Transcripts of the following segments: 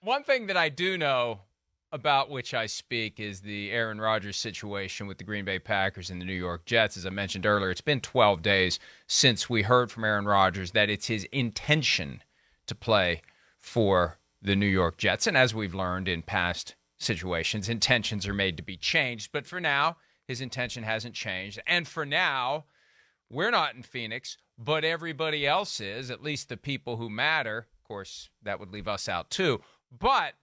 One thing that I do know about which I speak is the Aaron Rodgers situation with the Green Bay Packers and the New York Jets. As I mentioned earlier, it's been 12 days since we heard from Aaron Rodgers that it's his intention to play for the New York Jets. And as we've learned in past situations, intentions are made to be changed. But for now, his intention hasn't changed. And for now, we're not in Phoenix, but everybody else is, at least the people who matter. Of course, that would leave us out too. But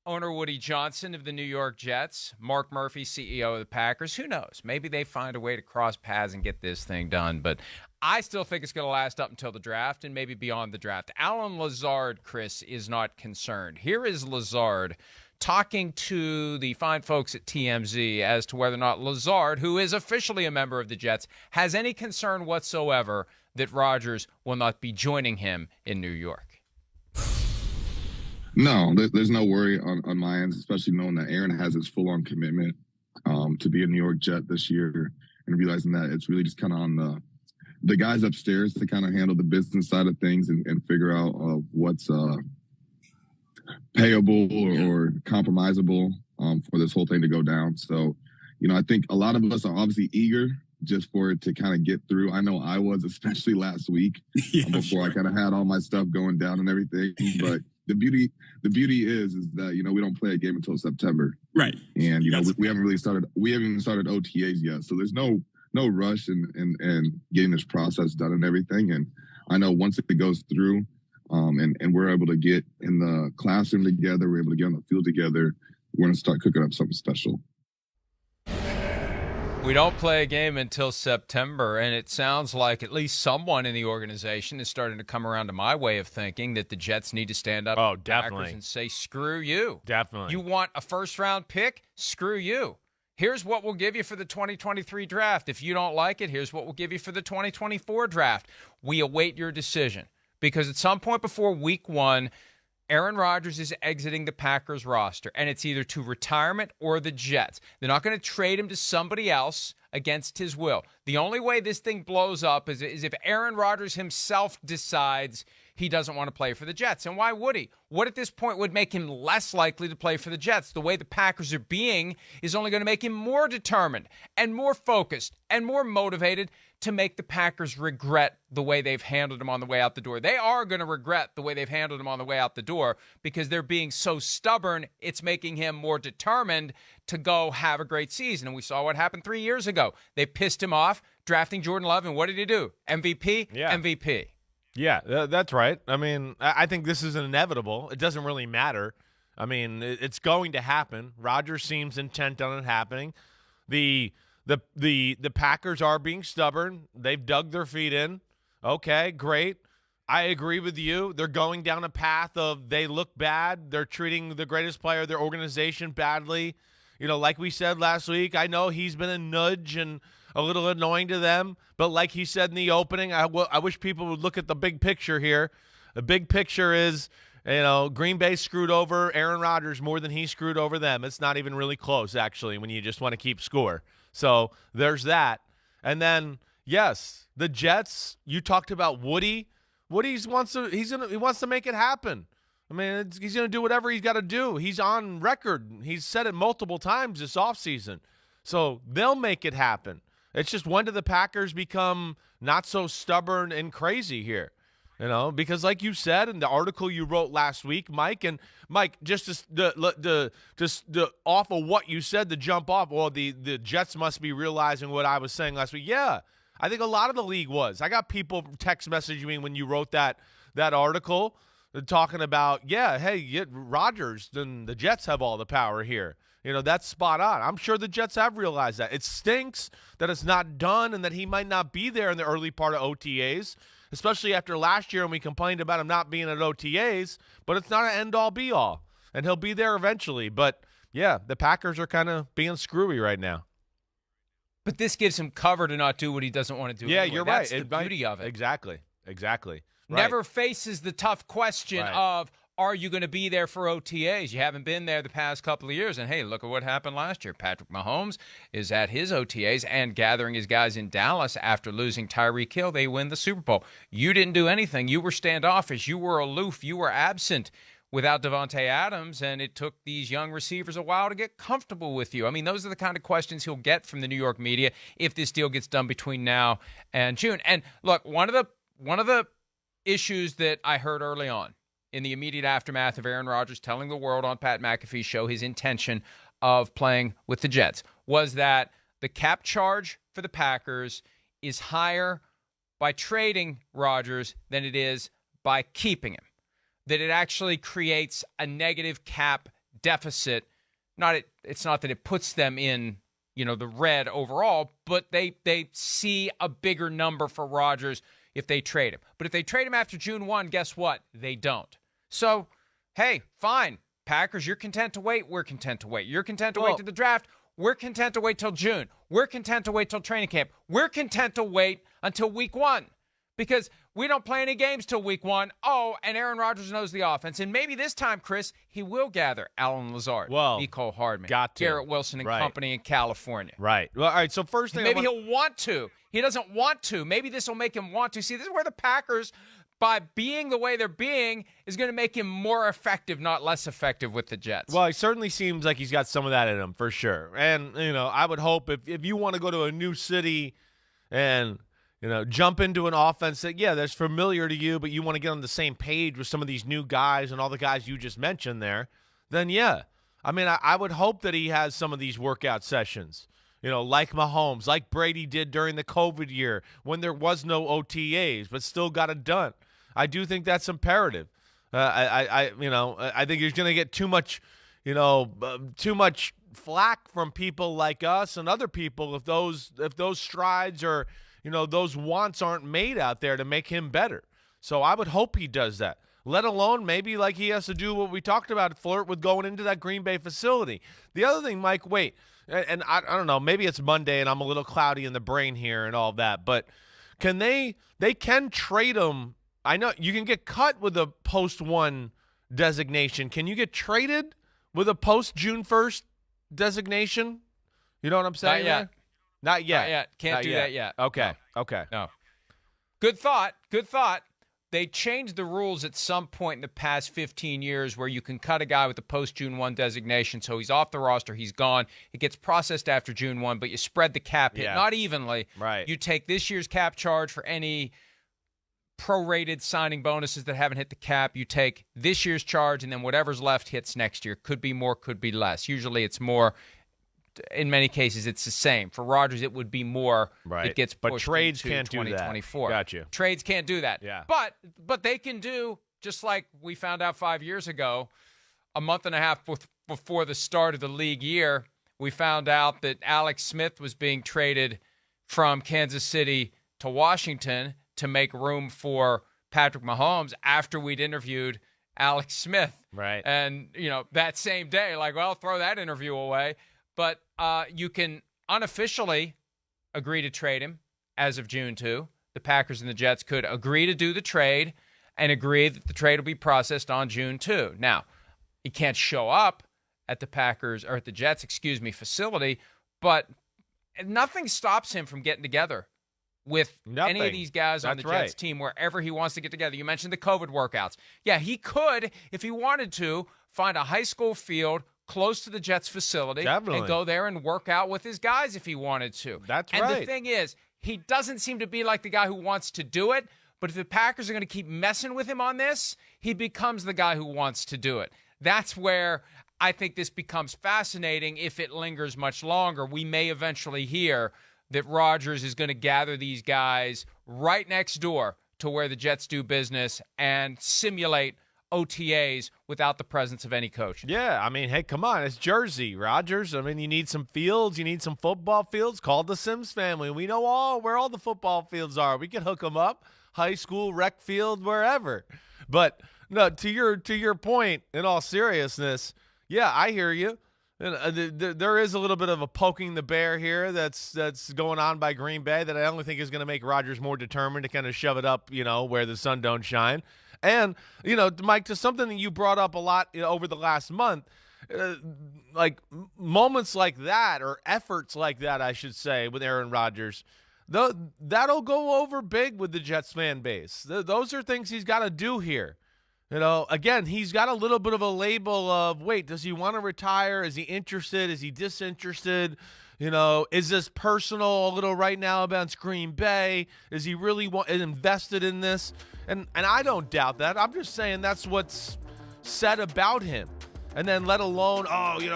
owner Woody Johnson of the New York Jets, Mark Murphy, CEO of the Packers, who knows? Maybe they find a way to cross paths and get this thing done. But I still think it's going to last up until the draft and maybe beyond the draft. Alan Lazard, Chris, is not concerned. Here is Lazard talking to the fine folks at TMZ as to whether or not Lazard, who is officially a member of the Jets, has any concern whatsoever that Rodgers will not be joining him in New York. No, there's no worry on my end, especially knowing that Aaron has his full-on commitment to be a New York Jet this year, and realizing that it's really just kind of on the guys upstairs to kind of handle the business side of things and figure out what's payable or compromisable for this whole thing to go down. So, I think a lot of us are obviously eager just for it to kind of get through. I know I was, especially last week before I kind of had all my stuff going down and everything, but the beauty is that, we don't play a game until September. Right. And, we haven't even started OTAs yet. So there's no rush in getting this process done and everything. And I know once it goes through and we're able to get in the classroom together, we're able to get on the field together, we're going to start cooking up something special. We don't play a game until September, and it sounds like at least someone in the organization is starting to come around to my way of thinking that the Jets need to stand up to the Packers and say, screw you. Definitely. You want a first-round pick? Screw you. Here's what we'll give you for the 2023 draft. If you don't like it, here's what we'll give you for the 2024 draft. We await your decision, because at some point before week 1, Aaron Rodgers is exiting the Packers roster, and it's either to retirement or the Jets. They're not going to trade him to somebody else against his will. The only way this thing blows up is if Aaron Rodgers himself decides he doesn't want to play for the Jets. And why would he? What at this point would make him less likely to play for the Jets? The way the Packers are being is only going to make him more determined and more focused and more motivated to make the Packers regret the way they've handled him on the way out the door. They are going to regret the way they've handled him on the way out the door, because they're being so stubborn, it's making him more determined to go have a great season. And we saw what happened 3 years ago. They pissed him off, drafting Jordan Love, and what did he do? MVP? Yeah. MVP. Yeah, that's right. I mean, I think this is inevitable. It doesn't really matter. I mean, it's going to happen. Rodgers seems intent on it happening. The Packers are being stubborn. They've dug their feet in. Okay, great. I agree with you. They're going down a path of they look bad. They're treating the greatest player of their organization badly. Like we said last week, I know he's been a nudge and a little annoying to them. But like he said in the opening, I wish people would look at the big picture here. The big picture is, Green Bay screwed over Aaron Rodgers more than he screwed over them. It's not even really close, actually, when you just want to keep score. So there's that. And then, yes, the Jets, you talked about Woody. Woody wants to make it happen. I mean, he's going to do whatever he's got to do. He's on record. He's said it multiple times this offseason. So they'll make it happen. It's just, when do the Packers become not so stubborn and crazy here? Because like you said in the article you wrote last week, Mike, just off of what you said to jump off, well, the Jets must be realizing what I was saying last week. Yeah, I think a lot of the league was. I got people text messaging me when you wrote that article talking about, Rodgers, then the Jets have all the power here. That's spot on. I'm sure the Jets have realized that. It stinks that it's not done and that he might not be there in the early part of OTAs, especially after last year when we complained about him not being at OTAs, but it's not an end-all, be-all. And he'll be there eventually. But, yeah, the Packers are kind of being screwy right now. But this gives him cover to not do what he doesn't want to do. Yeah, anyway. You're That's right. the beauty of it. Exactly. Right. Never faces the tough question of, are you going to be there for OTAs? You haven't been there the past couple of years. And, hey, look at what happened last year. Patrick Mahomes is at his OTAs and gathering his guys in Dallas after losing Tyreek Hill. They win the Super Bowl. You didn't do anything. You were standoffish. You were aloof. You were absent. without Devontae Adams, and it took these young receivers a while to get comfortable with you. I mean, those are the kind of questions he'll get from the New York media if this deal gets done between now and June. And look, one of the issues that I heard early on in the immediate aftermath of Aaron Rodgers telling the world on Pat McAfee's show his intention of playing with the Jets was that the cap charge for the Packers is higher by trading Rodgers than it is by keeping him. That it actually creates a negative cap deficit. It's not that it puts them in, the red overall, but they see a bigger number for Rodgers if they trade him. But if they trade him after June 1, guess what? They don't. So, hey, fine. Packers, you're content to wait. We're content to wait. You're content to wait to the draft. We're content to wait till June. We're content to wait till training camp. We're content to wait until week 1 because we don't play any games till week 1. Oh, and Aaron Rodgers knows the offense. And maybe this time, Chris, he will gather Alan Lazard, Mecole Hardman, Garrett Wilson and company in California. Right. Well, all right, so first thing maybe he'll want to. He doesn't want to. Maybe this will make him want to. See, this is where the Packers, by being the way they're being, is going to make him more effective, not less effective with the Jets. Well, he certainly seems like he's got some of that in him, for sure. And, I would hope if you want to go to a new city and, jump into an offense that, that's familiar to you, but you want to get on the same page with some of these new guys and all the guys you just mentioned there, then, I mean, I would hope that he has some of these workout sessions, like Mahomes, like Brady did during the COVID year when there was no OTAs, but still got it done. I do think that's imperative. I think you're going to get too much flack from people like us and other people if those strides or those wants aren't made out there to make him better. So I would hope he does that. Let alone maybe like he has to do what we talked about, flirt with going into that Green Bay facility. The other thing, Mike, wait, and I don't know, maybe it's Monday and I'm a little cloudy in the brain here and all that, but they can trade him. I know you can get cut with a post-1 designation. Can you get traded with a post-June 1st designation? You know what I'm saying? Not yet. Can't do that yet. Okay. No. Okay. No. Good thought. They changed the rules at some point in the past 15 years where you can cut a guy with a post-June 1 designation, so he's off the roster, he's gone. It gets processed after June 1, but you spread the cap hit, not evenly. Right. You take this year's cap charge for any prorated signing bonuses that haven't hit the cap. You take this year's charge, and then whatever's left hits next year. Could be more, could be less. Usually it's more. In many cases, it's the same. For Rodgers, it would be more. Right. It gets pushed but trades into can't 2024. do that. Got you. Trades can't do that. Yeah. But they can do, just like we found out 5 years ago, a month and a half before the start of the league year, we found out that Alex Smith was being traded from Kansas City to Washington to make room for Patrick Mahomes after we'd interviewed Alex Smith. Right. And, that same day, throw that interview away. But you can unofficially agree to trade him as of June 2. The Packers and the Jets could agree to do the trade and agree that the trade will be processed on June 2. Now, he can't show up at the Packers or at the Jets, facility, but nothing stops him from getting together with any of these guys on the Jets team wherever he wants to get together. You mentioned the COVID workouts. Yeah, he could, if he wanted to, find a high school field close to the Jets facility and go there and work out with his guys if he wanted to. And the thing is, he doesn't seem to be like the guy who wants to do it, but if the Packers are going to keep messing with him on this, he becomes the guy who wants to do it. That's where I think this becomes fascinating. If it lingers much longer, we may eventually hear that Rodgers is going to gather these guys right next door to where the Jets do business and simulate OTAs without the presence of any coach. Yeah, I mean, hey, come on. It's Jersey, Rodgers. I mean, you need some fields. You need some football fields. Call the Simms family. We know where all the football fields are. We can hook them up. High school, rec field, wherever. But, no, to your point, in all seriousness, yeah, I hear you. There is a little bit of a poking the bear here that's going on by Green Bay that I only think is going to make Rodgers more determined to kind of shove it up, where the sun don't shine. And, Mike, to something that you brought up a lot over the last month, like moments like that or efforts like that, I should say, with Aaron Rodgers, that'll go over big with the Jets fan base. Those are things he's got to do here. Again, he's got a little bit of a label of, wait, does he want to retire? Is he interested? Is he disinterested? Is this personal a little right now about Green Bay? Is he really invested in this? And I don't doubt that. I'm just saying that's what's said about him. And then let alone,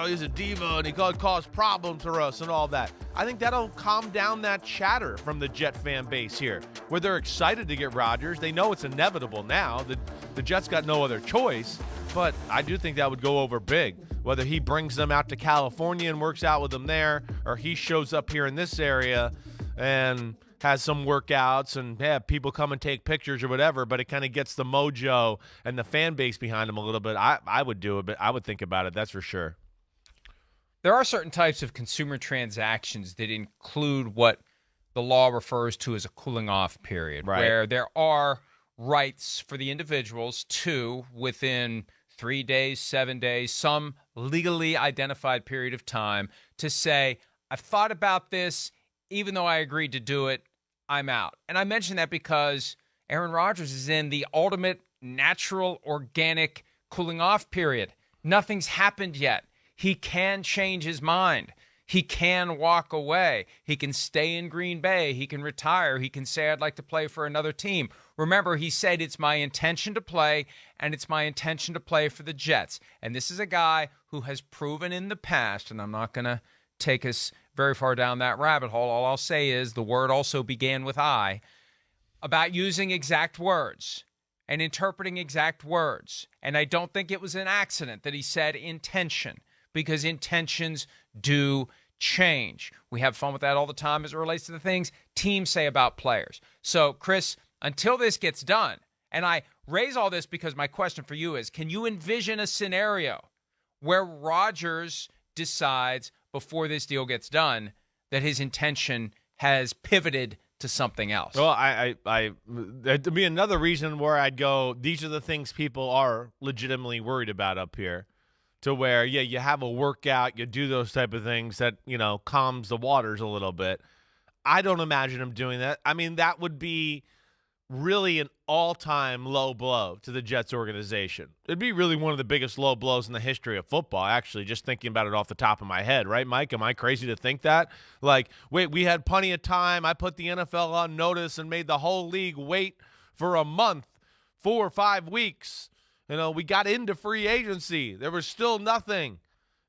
he's a diva and he caused problems for us and all that. I think that'll calm down that chatter from the Jet fan base here, where they're excited to get Rodgers. They know it's inevitable now. The Jets got no other choice, but I do think that would go over big. Whether he brings them out to California and works out with them there, or he shows up here in this area and has some workouts and have people come and take pictures or whatever, but it kind of gets the mojo and the fan base behind him a little bit. I would do it, but I would think about it, that's for sure. There are certain types of consumer transactions that include what the law refers to as a cooling off period, right, where there are rights for the individuals to, within 3 days, 7 days, some legally identified period of time, to say, I've thought about this, even though I agreed to do it, I'm out. And I mention that because Aaron Rodgers is in the ultimate natural, organic cooling off period. Nothing's happened yet. He can change his mind. He can walk away. He can stay in Green Bay. He can retire. He can say, I'd like to play for another team. Remember, he said, it's my intention to play, and it's my intention to play for the Jets. And this is a guy who has proven in the past, and I'm not going to take us very far down that rabbit hole. All I'll say is the word also began with I, about using exact words and interpreting exact words. And I don't think it was an accident that he said intention, because intentions do change. We have fun with that all the time as it relates to the things teams say about players. So, Chris, until this gets done, and I raise all this because my question for you is, can you envision a scenario where Rodgers decides before this deal gets done that his intention has pivoted to something else? Well, that'd be another reason where I'd go, these are the things people are legitimately worried about up here, to where, you have a workout, you do those type of things that, calms the waters a little bit. I don't imagine him doing that. I mean, that would be really an all-time low blow to the Jets organization. It'd be really one of the biggest low blows in the history of football, actually, just thinking about it off the top of my head, right, Mike? Am I crazy to think that? Like, wait, we had plenty of time. I put the NFL on notice and made the whole league wait for a month, 4 or 5 weeks. We got into free agency. There was still nothing.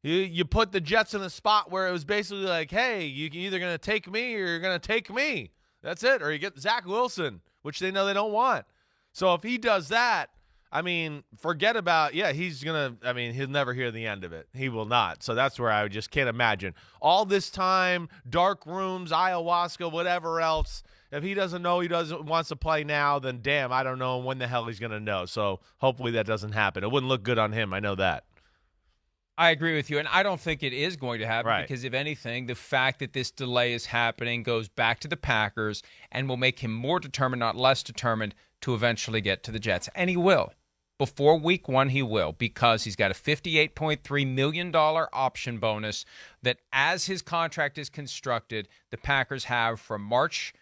You put the Jets in a spot where it was basically like, hey, you're either going to take me or you're going to take me. That's it. Or you get Zach Wilson, which they know they don't want. So if he does that, forget about, he'll never hear the end of it. He will not. So that's where I just can't imagine. All this time, dark rooms, ayahuasca, whatever else. If he doesn't know wants to play now, then damn, I don't know when the hell he's going to know. So hopefully that doesn't happen. It wouldn't look good on him. I know that. I agree with you, and I don't think it is going to happen, right, because if anything, the fact that this delay is happening goes back to the Packers and will make him more determined, not less determined, to eventually get to the Jets. And he will. Before week 1, he will, because he's got a $58.3 million option bonus that, as his contract is constructed, the Packers have from March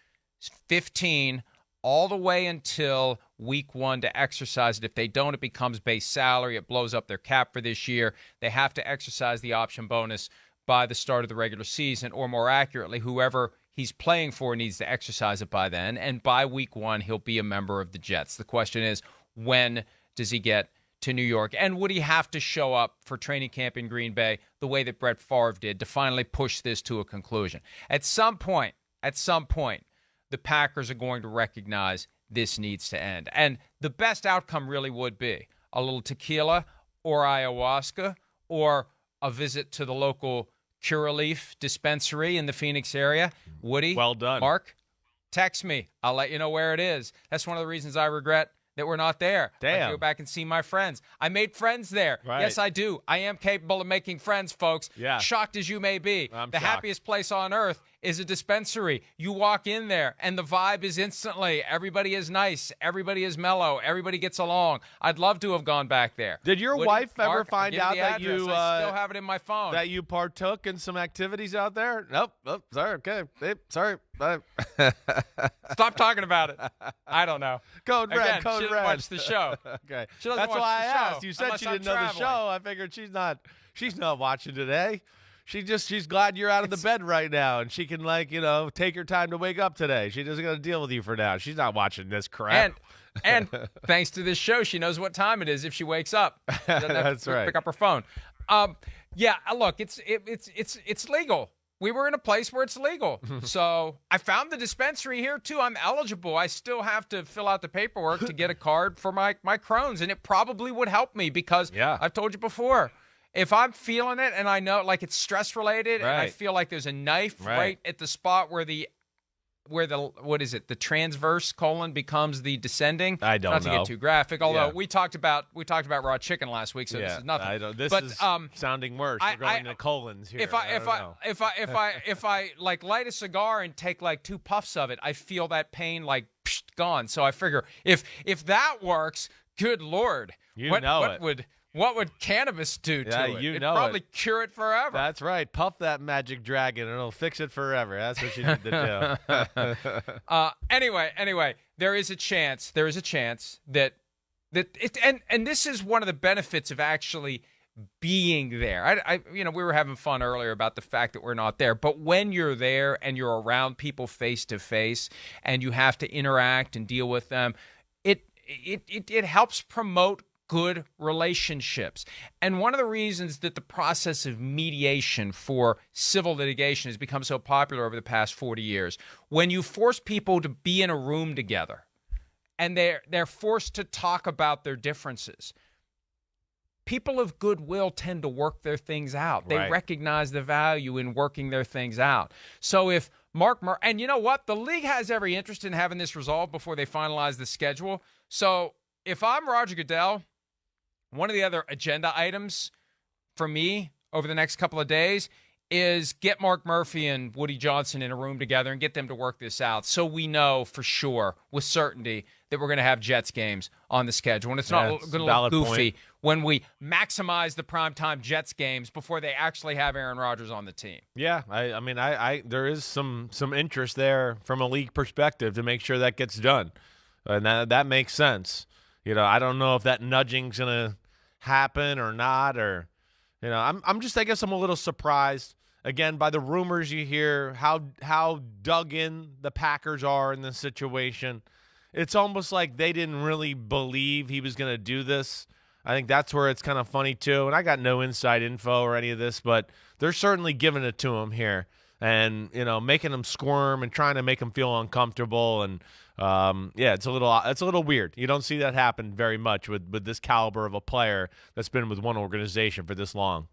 15 all the way until week 1 to exercise it. If they don't, it becomes base salary. It blows up their cap for this year. They have to exercise the option bonus by the start of the regular season, or more accurately, whoever he's playing for needs to exercise it by then. And by week 1, he'll be a member of the Jets. The question is, when does he get to New York? And would he have to show up for training camp in Green Bay the way that Brett Favre did to finally push this to a conclusion? At some point, the Packers are going to recognize this needs to end. And the best outcome really would be a little tequila or ayahuasca or a visit to the local Curaleaf dispensary in the Phoenix area. Woody, well done. Mark, text me. I'll let you know where it is. That's one of the reasons I regret that we're not there. Damn. I go back and see my friends. I made friends there. Right. Yes, I do. I am capable of making friends, folks. Yeah. Shocked as you may be. I'm the shocked. happiest place on earth is a dispensary. You walk in there, and the vibe is instantly, everybody is nice, everybody is mellow, everybody gets along. I'd love to have gone back there. Did your wife ever find out that you I still have it in my phone, that you partook in some activities out there? Nope. Oh, sorry. Okay. Sorry. Bye. Stop talking about it. I don't know. Code red. Again, Code she red. didn't watch the show. Okay. She doesn't That's watch why I the show, asked. You said she didn't know traveling. the show. I figured she's not watching today. She's glad you're out of the bed right now, and she can take her time to wake up today. She doesn't got to deal with you for now. She's not watching this crap. And thanks to this show, she knows what time it is if she wakes up. She doesn't have That's to right. Pick up her phone. Yeah. Look, it's legal. We were in a place where it's legal. So I found the dispensary here, too. I'm eligible. I still have to fill out the paperwork to get a card for my Crohn's, and it probably would help me because I've told you before, if I'm feeling it and I know it's stress-related and I feel like there's a knife right at the spot where the what is it? The transverse colon becomes the descending. I don't know. Not to get too graphic, although we taled about raw chicken last week, so this is nothing. This is sounding worse. We're going to colons here. If I light a cigar and take 2 puffs of it, I feel that pain gone. So I figure if that works, good Lord, what would cannabis do to it? It'd probably cure it forever. That's right. Puff that magic dragon, and it'll fix it forever. That's what you need to do. Anyway, there is a chance that and this is one of the benefits of actually being there. We were having fun earlier about the fact that we're not there, but when you're there and you're around people face to face and you have to interact and deal with them, it helps promote good relationships. And one of the reasons that the process of mediation for civil litigation has become so popular over the past 40 years, when you force people to be in a room together and they're forced to talk about their differences, people of goodwill tend to work their things out. They recognize the value in working their things out. So if and you know what? The league has every interest in having this resolved before they finalize the schedule. So if I'm Roger Goodell, one of the other agenda items for me over the next couple of days is get Mark Murphy and Woody Johnson in a room together and get them to work this out so we know for sure, with certainty, that we're going to have Jets games on the schedule. And it's not going to look goofy when we maximize the primetime Jets games before they actually have Aaron Rodgers on the team. Yeah, I mean, there is some interest there from a league perspective to make sure that gets done. And that makes sense. I don't know if that nudging's going to happen or not, or I'm just, I guess I'm a little surprised again by the rumors you hear, how dug in the Packers are in this situation. It's almost like they didn't really believe he was going to do this. I think that's where it's kind of funny too. And I got no inside info or any of this, but they're certainly giving it to him here and making him squirm and trying to make him feel uncomfortable. And it's a little weird. You don't see that happen very much with this caliber of a player that's been with one organization for this long.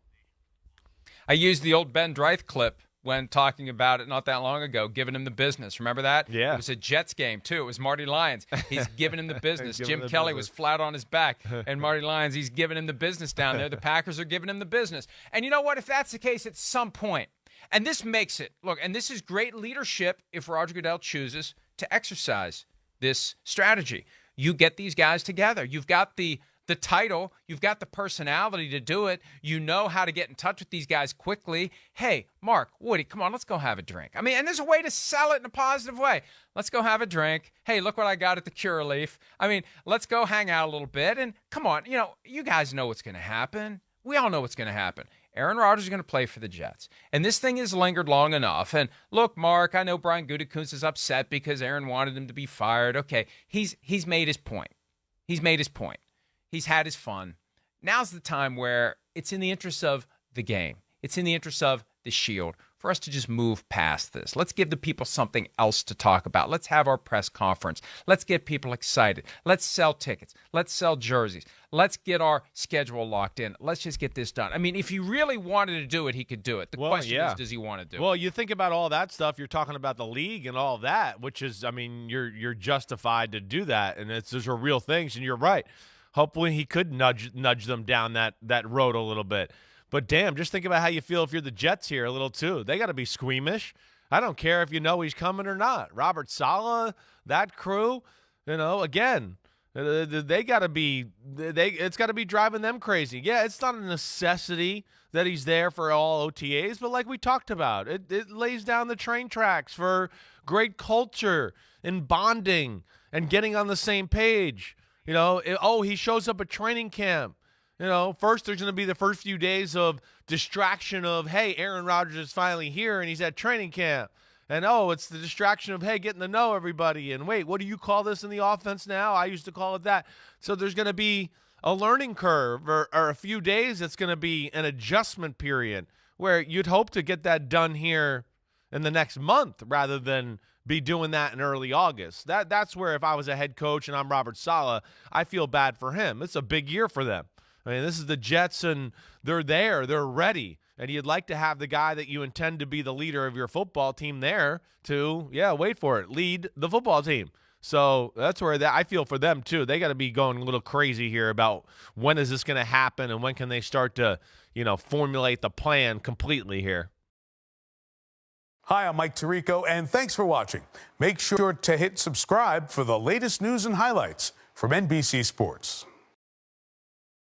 I used the old Ben Dreith clip when talking about it not that long ago, giving him the business. Remember that? Yeah. It was a Jets game, too. It was Marty Lyons. He's giving him the business. Jim Kelly was flat on his back, and Marty Lyons, he's giving him the business down there. The Packers are giving him the business. And you know what? If that's the case, at some point, and this makes it, look, and this is great leadership if Roger Goodell chooses to exercise this strategy. You get these guys together. You've got the title. You've got the personality to do it. You know how to get in touch with these guys quickly. Hey, Mark, Woody, come on, let's go have a drink. I mean, and there's a way to sell it in a positive way. Let's go have a drink. Hey, look what I got at the Curaleaf. I mean, let's go hang out a little bit. And come on, you guys know what's going to happen. We all know what's going to happen. Aaron Rodgers is going to play for the Jets. And this thing has lingered long enough. And look, Mark, I know Brian Gutekunst is upset because Aaron wanted him to be fired. Okay, he's made his point. He's made his point. He's had his fun. Now's the time where it's in the interest of the game. It's in the interest of the Shield for us to just move past this. Let's give the people something else to talk about. Let's have our press conference. Let's get people excited. Let's sell tickets. Let's sell jerseys. Let's get our schedule locked in. Let's just get this done. I mean, if he really wanted to do it, he could do it. The question is, does he want to do it? Well, you think about all that stuff. You're talking about the league and all that, which is, I mean, you're justified to do that, and those are real things, and you're right. Hopefully he could nudge them down that road a little bit. But, damn, just think about how you feel if you're the Jets here a little too. They got to be squeamish. I don't care if you know he's coming or not. Robert Saleh, that crew, again, they got to be it's got to be driving them crazy. Yeah, it's not a necessity that he's there for all OTAs, but like we talked about, it lays down the train tracks for great culture and bonding and getting on the same page. He shows up at training camp. First there's going to be the first few days of distraction of, hey, Aaron Rodgers is finally here and he's at training camp. And, it's the distraction of, hey, getting to know everybody. And, wait, what do you call this in the offense now? I used to call it that. So there's going to be a learning curve or a few days. It's going to be an adjustment period where you'd hope to get that done here in the next month rather than be doing that in early August. That's where if I was a head coach and I'm Robert Saleh, I feel bad for him. It's a big year for them. I mean, this is the Jets, and they're there. They're ready. And you'd like to have the guy that you intend to be the leader of your football team there to, wait for it, lead the football team. So that's where I feel for them, too. They got to be going a little crazy here about when is this going to happen and when can they start to, formulate the plan completely here. Hi, I'm Mike Tirico, and thanks for watching. Make sure to hit subscribe for the latest news and highlights from NBC Sports.